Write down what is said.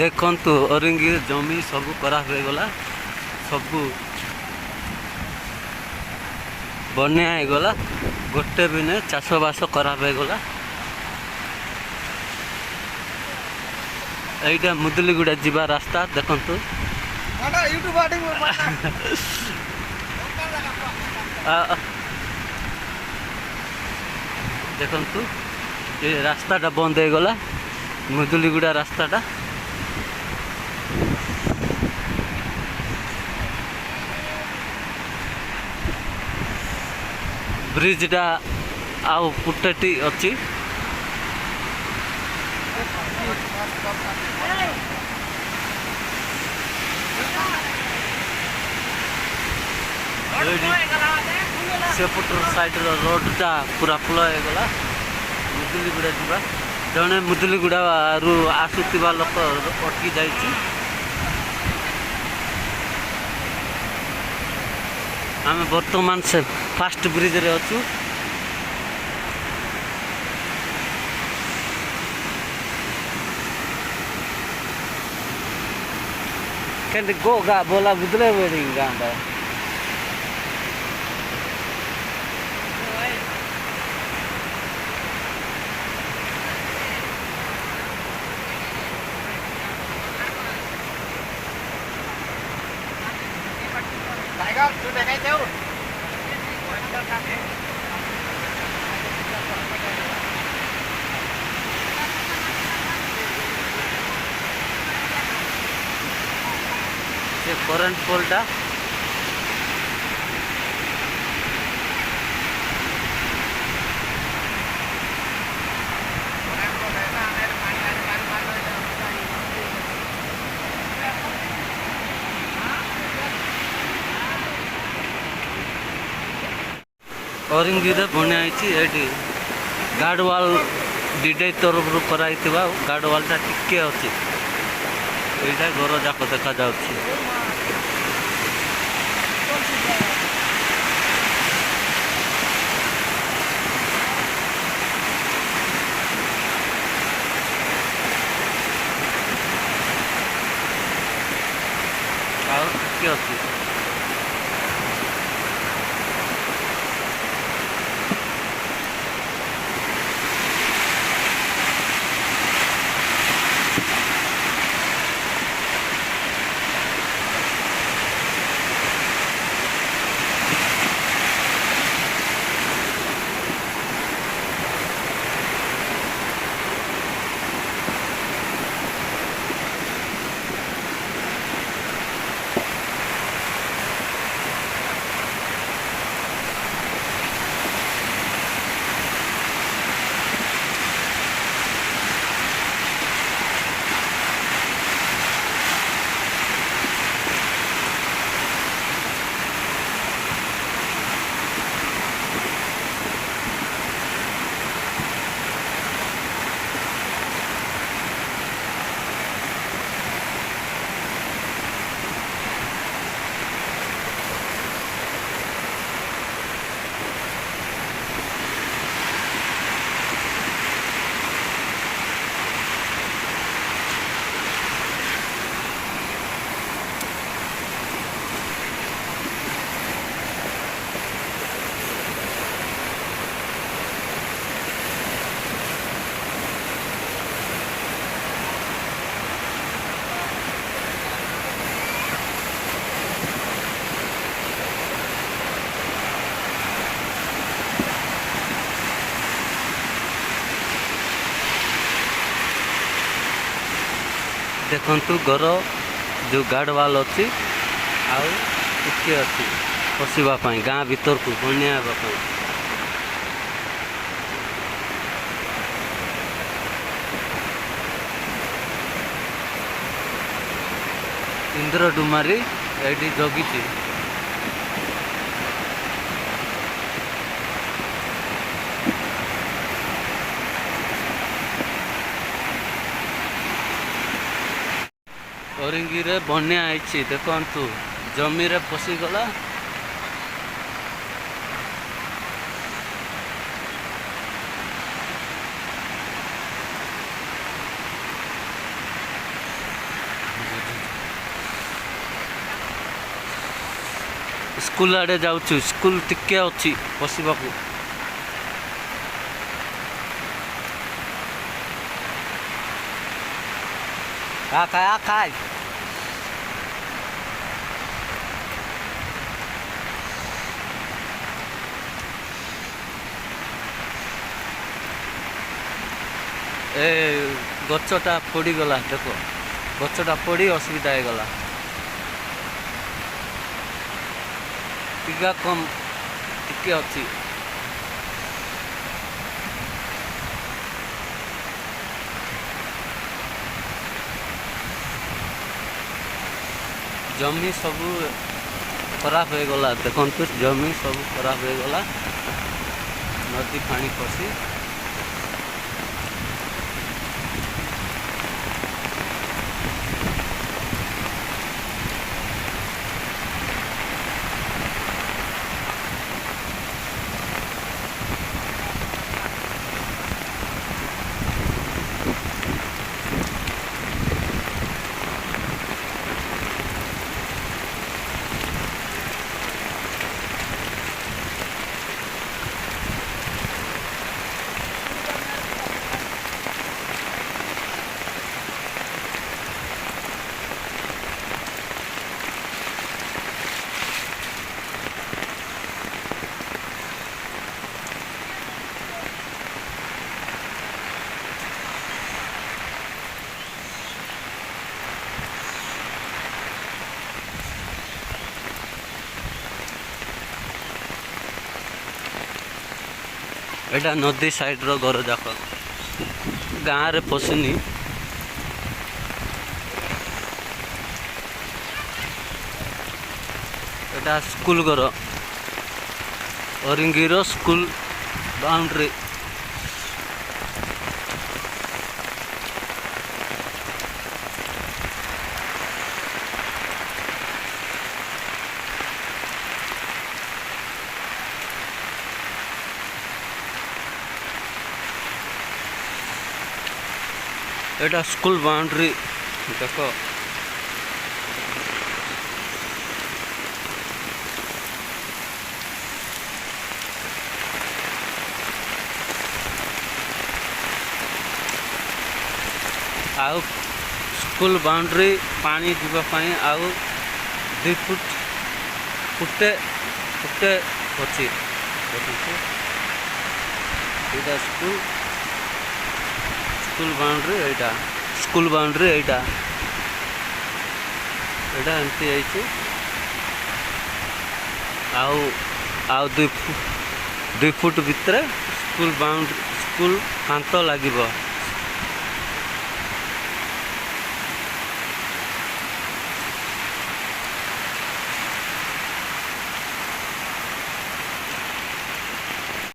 देखु अरिंगी जमी सब खराब हो गला सब बन्या हो गला गोटे भी नहीं चाष बास खराब हो गला। एटा मुदुलीगुड़ा जीवा रास्ता देखंतु देखंतु ये रास्ताटा बंद हो गला मुदुलीगुड़ा रास्ताटा। ब्रिजटा आउ पुटेटी अच्छी सेपटर साइड रोडटा पूरा फ्ल हो गला मुदुलीगुड़ा जीवा जड़े मुदुलीगुड़ा रु आसुवा लोक अटकी जाइए। आम बर्तमान से फास्ट ब्रिज रे अच्छु के गो गा बोला बुदले बेड़ी गाँव से करंट पोलटा औरंगी बनाई गार्डवाल डीडे तरफ कराई गार्डवालटा टिके अच्छी यहाँ घर जाक देखा जा अच्छी देखंतु घर जो गार्डवाल अच्छी आउ टिके अच्छी पशिवाई गाँ भीतर को बनिया इंद्र डुमारी ये जगी औरंगी रे बन्या आई देखु जमी रे पशिगला स्कूल आड़े जाऊँ स्कूल टिके अच्छी बसवाक खाए ए गछटा पड़गला देख गछटा पड़ी असुविधा हो गला टीका कम टिके अच्छी जमी सब खराब हो गला देखु जमी सब खराब हो गला नदी पानी पसी एटा नदी साइड रो घर जाक गाँव रे पशुनी एटा स्कूल घर ओरिंगीर स्कूल बाउंड्री एटा स्कूल बाउंड्री देख आउ स्कूल बाउंड्री पानी जीवाई आउ 2 फुट फुटे फुटे अच्छी यहाँ स्कूल स्कूल बाउंड्री यहाँ स्कूल बाउंड्री यहाँ एमती आउ 2 फुट भितर स्कूल बाउंड्री स्कूल कांत लगे